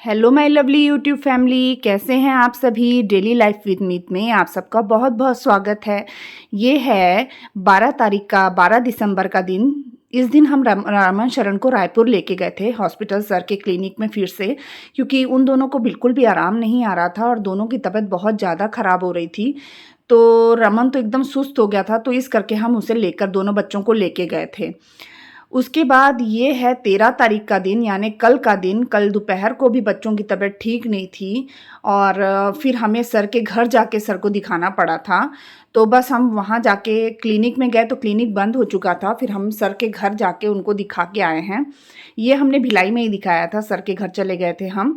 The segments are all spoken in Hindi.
Hello my lovely YouTube family, कैसे हैं आप सभी। डेली लाइफ विद मीत में आप सबका बहुत बहुत स्वागत है। ये है 12 तारीख का 12 दिसंबर का दिन। इस दिन हम रमन शरण को रायपुर लेके गए थे हॉस्पिटल सर के क्लिनिक में फिर से, क्योंकि उन दोनों को बिल्कुल भी आराम नहीं आ रहा था और दोनों की तबीयत बहुत ज़्यादा ख़राब हो रही थी। तो रमन तो एकदम सुस्त हो गया था, तो इस करके हम उसे लेकर दोनों बच्चों को लेके गए थे। उसके बाद ये है 13 तारीख का दिन, यानी कल का दिन। कल दोपहर को भी बच्चों की तबीयत ठीक नहीं थी और फिर हमें सर के घर जाके सर को दिखाना पड़ा था। तो बस हम वहाँ जाके क्लिनिक में गए तो क्लिनिक बंद हो चुका था। फिर हम सर के घर जाके उनको दिखा के आए हैं। ये हमने भिलाई में ही दिखाया था, सर के घर चले गए थे हम,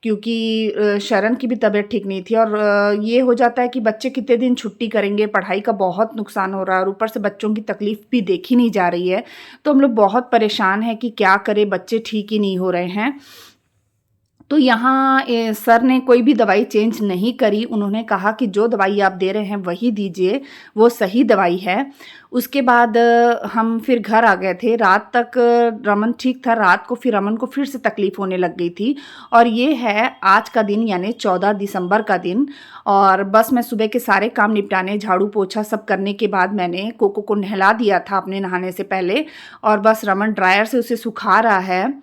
क्योंकि शरण की भी तबीयत ठीक नहीं थी। और ये हो जाता है कि बच्चे कितने दिन छुट्टी करेंगे, पढ़ाई का बहुत नुकसान हो रहा है और ऊपर से बच्चों की तकलीफ़ भी देखी नहीं जा रही है। तो हम लोग बहुत परेशान हैं कि क्या करें, बच्चे ठीक ही नहीं हो रहे हैं। तो यहाँ सर ने कोई भी दवाई चेंज नहीं करी। उन्होंने कहा कि जो दवाई आप दे रहे हैं वही दीजिए, वो सही दवाई है। उसके बाद हम फिर घर आ गए थे। रात तक रमन ठीक था। रात को फिर रमन को फिर से तकलीफ़ होने लग गई थी। और ये है आज का दिन, यानी 14 दिसंबर का दिन। और बस मैं सुबह के सारे काम निपटाने, झाड़ू पोछा सब करने के बाद मैंने कोको को नहला दिया था अपने नहाने से पहले। और बस रमन ड्रायर से उसे सुखा रहा है।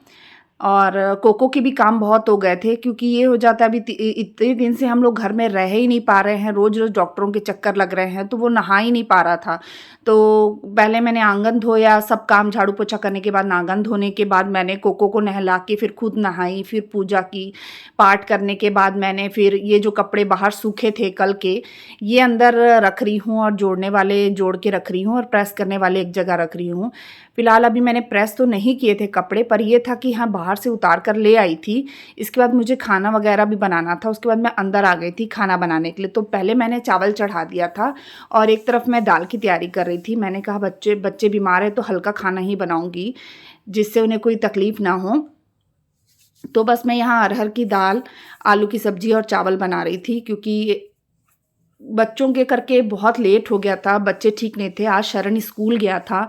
और कोको के भी काम बहुत हो गए थे, क्योंकि ये हो जाता है अभी इतने दिन से हम लोग घर में रह ही नहीं पा रहे हैं, रोज़ रोज़ डॉक्टरों के चक्कर लग रहे हैं, तो वो नहा ही नहीं पा रहा था। तो पहले मैंने आंगन धोया, सब काम झाड़ू पोछा करने के बाद आंगन धोने के बाद मैंने कोको को नहला के फिर खुद नहाई, फिर पूजा की। पाठ करने के बाद मैंने फिर ये जो कपड़े बाहर सूखे थे कल के, ये अंदर रख रही हूँ और जोड़ने वाले जोड़ के रख रही हूँ और प्रेस करने वाले एक जगह रख रही हूँ। फिलहाल अभी मैंने प्रेस तो नहीं किए थे कपड़े, पर ये था कि हाँ, बाहर से उतार कर ले आई थी। इसके बाद मुझे खाना वगैरह भी बनाना था। उसके बाद मैं अंदर आ गई थी खाना बनाने के लिए। तो पहले मैंने चावल चढ़ा दिया था और एक तरफ मैं दाल की तैयारी कर रही थी। मैंने कहा बच्चे बीमार है तो हल्का खाना ही बनाऊंगी, जिससे उन्हें कोई तकलीफ़ ना हो। तो बस मैं यहाँ अरहर की दाल, आलू की सब्जी और चावल बना रही थी, क्योंकि बच्चों के करके बहुत लेट हो गया था। बच्चे ठीक नहीं थे। आज शरण स्कूल गया था,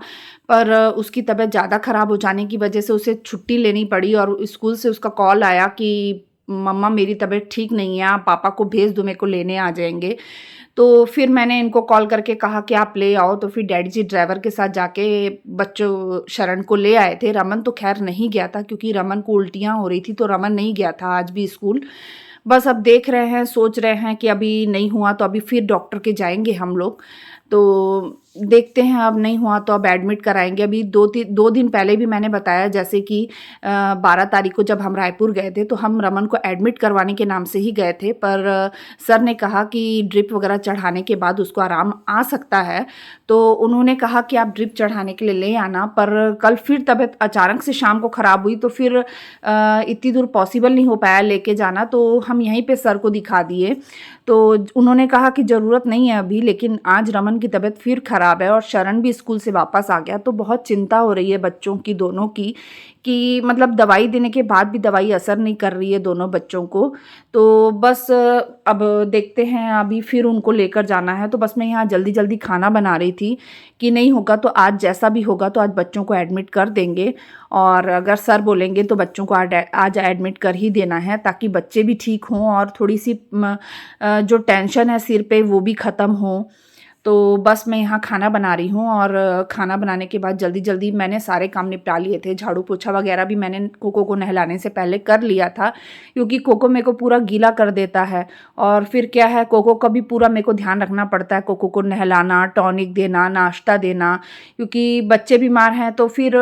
पर उसकी तबीयत ज़्यादा ख़राब हो जाने की वजह से उसे छुट्टी लेनी पड़ी। और स्कूल से उसका कॉल आया कि मम्मा मेरी तबीयत ठीक नहीं है, आप पापा को भेज दो, मेरे को लेने आ जाएंगे। तो फिर मैंने इनको कॉल करके कहा कि आप ले आओ। तो फिर डैडी जी ड्राइवर के साथ जाके बच्चों शरण को ले आए थे। रमन तो खैर नहीं गया था, क्योंकि रमन को उल्टियाँ हो रही थी, तो रमन नहीं गया था आज भी स्कूल। बस अब देख रहे हैं, सोच रहे हैं कि अभी नहीं हुआ तो अभी फिर डॉक्टर के जाएंगे हम लोग। तो देखते हैं, अब नहीं हुआ तो अब एडमिट कराएंगे। अभी 2 दिन पहले भी मैंने बताया, जैसे कि 12 तारीख को जब हम रायपुर गए थे तो हम रमन को एडमिट करवाने के नाम से ही गए थे, पर सर ने कहा कि ड्रिप वगैरह चढ़ाने के बाद उसको आराम आ सकता है। तो उन्होंने कहा कि आप ड्रिप चढ़ाने के लिए ले आना। पर कल फिर तबीयत अचानक से शाम को ख़राब हुई, तो फिर इतनी दूर पॉसिबल नहीं हो पाया लेके जाना, तो हम यहीं पे सर को दिखा दिए। तो उन्होंने कहा कि ज़रूरत नहीं है अभी, लेकिन आज रमन की तबीयत फिर ख़राब है और शरण भी स्कूल से वापस आ गया। तो बहुत चिंता हो रही है बच्चों की, दोनों की, कि मतलब दवाई देने के बाद भी दवाई असर नहीं कर रही है दोनों बच्चों को। तो बस अब देखते हैं, अभी फिर उनको लेकर जाना है। तो बस मैं यहाँ जल्दी जल्दी खाना बना रही थी कि नहीं होगा तो आज जैसा भी होगा तो आज बच्चों को एडमिट कर देंगे। और अगर सर बोलेंगे तो बच्चों को आज एडमिट कर ही देना है, ताकि बच्चे भी ठीक हों और थोड़ी सी जो टेंशन है सिर पे वो भी ख़त्म हो। तो बस मैं यहाँ खाना बना रही हूँ और खाना बनाने के बाद जल्दी जल्दी मैंने सारे काम निपटा लिए थे। झाड़ू पोछा वगैरह भी मैंने कोको को नहलाने से पहले कर लिया था, क्योंकि कोको मेरे को पूरा गीला कर देता है। और फिर क्या है, कोको का भी पूरा मेरे को ध्यान रखना पड़ता है, कोको को नहलाना, टॉनिक देना, नाश्ता देना, क्योंकि बच्चे बीमार हैं। तो फिर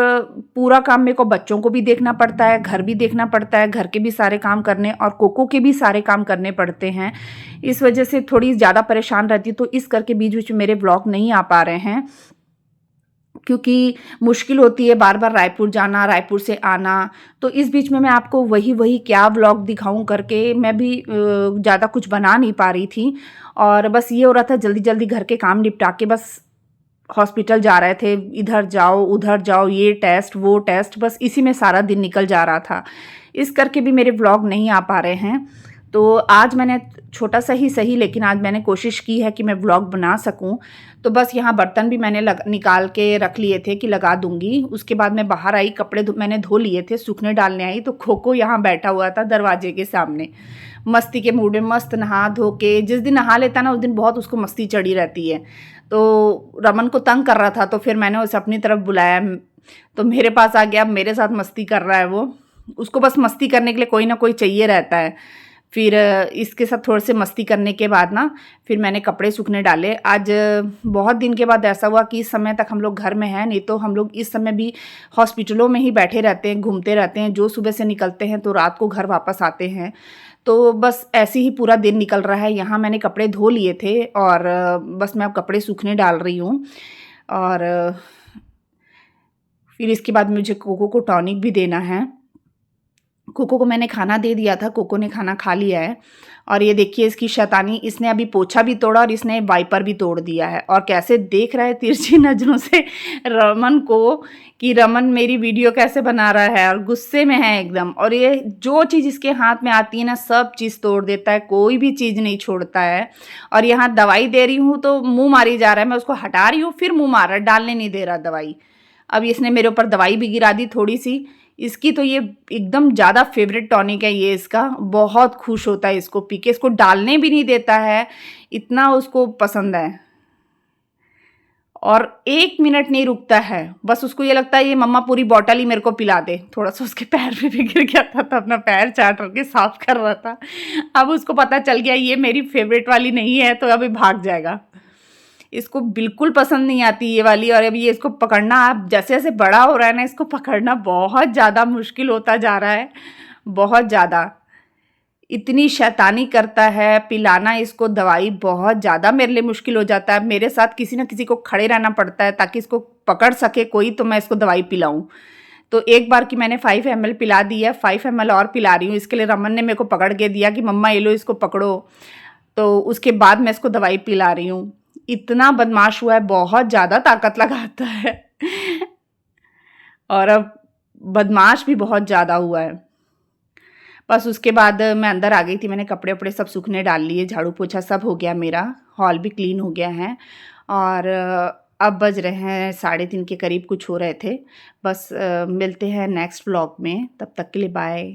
पूरा काम मेरे को बच्चों को भी देखना पड़ता है, घर भी देखना पड़ता है, घर के भी सारे काम करने और कोको के भी सारे काम करने पड़ते हैं। इस वजह से थोड़ी ज़्यादा परेशान रहती हूँ। तो इस करके बीच बीच में मेरे व्लॉग नहीं आ पा रहे हैं, क्योंकि मुश्किल होती है बार बार रायपुर जाना, रायपुर से आना। तो इस बीच में मैं आपको वही क्या व्लॉग दिखाऊं करके मैं भी ज़्यादा कुछ बना नहीं पा रही थी। और बस ये हो रहा था जल्दी जल्दी घर के काम निपटा के बस हॉस्पिटल जा रहे थे, इधर जाओ उधर जाओ, ये टेस्ट वो टेस्ट, बस इसी में सारा दिन निकल जा रहा था। इस करके भी मेरे व्लॉग नहीं आ पा रहे हैं। तो आज मैंने छोटा सा ही सही, लेकिन आज मैंने कोशिश की है कि मैं व्लॉग बना सकूं। तो बस यहाँ बर्तन भी मैंने निकाल के रख लिए थे कि लगा दूँगी। उसके बाद मैं बाहर आई, कपड़े मैंने धो लिए थे, सूखने डालने आई तो खोको यहाँ बैठा हुआ था दरवाजे के सामने, मस्ती के मूड में मस्त नहा धो के। जिस दिन नहा लेता ना उस दिन बहुत उसको मस्ती चढ़ी रहती है। तो रमन को तंग कर रहा था तो फिर मैंने उसे अपनी तरफ बुलाया, तो मेरे पास आ गया, मेरे साथ मस्ती कर रहा है वो। उसको बस मस्ती करने के लिए कोई ना कोई चाहिए रहता है। फिर इसके साथ थोड़े से मस्ती करने के बाद ना फिर मैंने कपड़े सूखने डाले। आज बहुत दिन के बाद ऐसा हुआ कि इस समय तक हम लोग घर में हैं, नहीं तो हम लोग इस समय भी हॉस्पिटलों में ही बैठे रहते हैं, घूमते रहते हैं। जो सुबह से निकलते हैं तो रात को घर वापस आते हैं। तो बस ऐसे ही पूरा दिन निकल रहा है। यहाँ मैंने कपड़े धो लिए थे और बस मैं अब कपड़े सूखने डाल रही हूँ। और फिर इसके बाद मुझे कोको को टॉनिक भी देना है। कोको को मैंने खाना दे दिया था, कोको ने खाना खा लिया है। और ये देखिए इसकी शैतानी, इसने अभी पोछा भी तोड़ा और इसने वाइपर भी तोड़ दिया है। और कैसे देख रहा है तिरछी नज़रों से रमन को कि रमन मेरी वीडियो कैसे बना रहा है, और गुस्से में है एकदम। और ये जो चीज़ इसके हाथ में आती है ना सब चीज़ तोड़ देता है, कोई भी चीज़ नहीं छोड़ता है। और यहाँ दवाई दे रही हूँ तो मुँह मारी जा रहा है, मैं उसको हटा रही हूँ फिर मुँह मार रहा है, डालने नहीं दे रहा दवाई। अब इसने मेरे ऊपर दवाई भी गिरा दी थोड़ी सी। इसकी तो ये एकदम ज़्यादा फेवरेट टॉनिक है ये इसका, बहुत खुश होता है इसको पी के, इसको डालने भी नहीं देता है, इतना उसको पसंद है। और 1 मिनट नहीं रुकता है, बस उसको ये लगता है ये मम्मा पूरी बॉटल ही मेरे को पिला दे। थोड़ा सा उसके पैर पे भी गिर गया था तो अपना पैर चाट के साफ कर रहा था। अब उसको पता चल गया ये मेरी फेवरेट वाली नहीं है तो अभी भाग जाएगा। इसको बिल्कुल पसंद नहीं आती ये वाली। और अभी ये इसको पकड़ना, आप जैसे जैसे बड़ा हो रहा है ना इसको पकड़ना बहुत ज़्यादा मुश्किल होता जा रहा है, बहुत ज़्यादा। इतनी शैतानी करता है, पिलाना इसको दवाई बहुत ज़्यादा मेरे लिए मुश्किल हो जाता है। मेरे साथ किसी ना किसी को खड़े रहना पड़ता है ताकि इसको पकड़ सके कोई, तो मैं इसको दवाई पिलाऊं। तो एक बार की मैंने 5 ml पिला दी है, 5 ml और पिला रही हूँ। इसके लिए रमन ने मेरे को पकड़ के दिया कि मम्मा ये लो इसको पकड़ो, तो उसके बाद मैं इसको दवाई पिला रही हूँ। इतना बदमाश हुआ है, बहुत ज़्यादा ताकत लगाता है और अब बदमाश भी बहुत ज़्यादा हुआ है। बस उसके बाद मैं अंदर आ गई थी, मैंने कपड़े वपड़े सब सूखने डाल लिए, झाड़ू पोछा सब हो गया मेरा, हॉल भी क्लीन हो गया है। और अब बज रहे हैं 3:30 के करीब कुछ हो रहे थे। बस मिलते हैं नेक्स्ट व्लॉग में, तब तक के लिए बाय।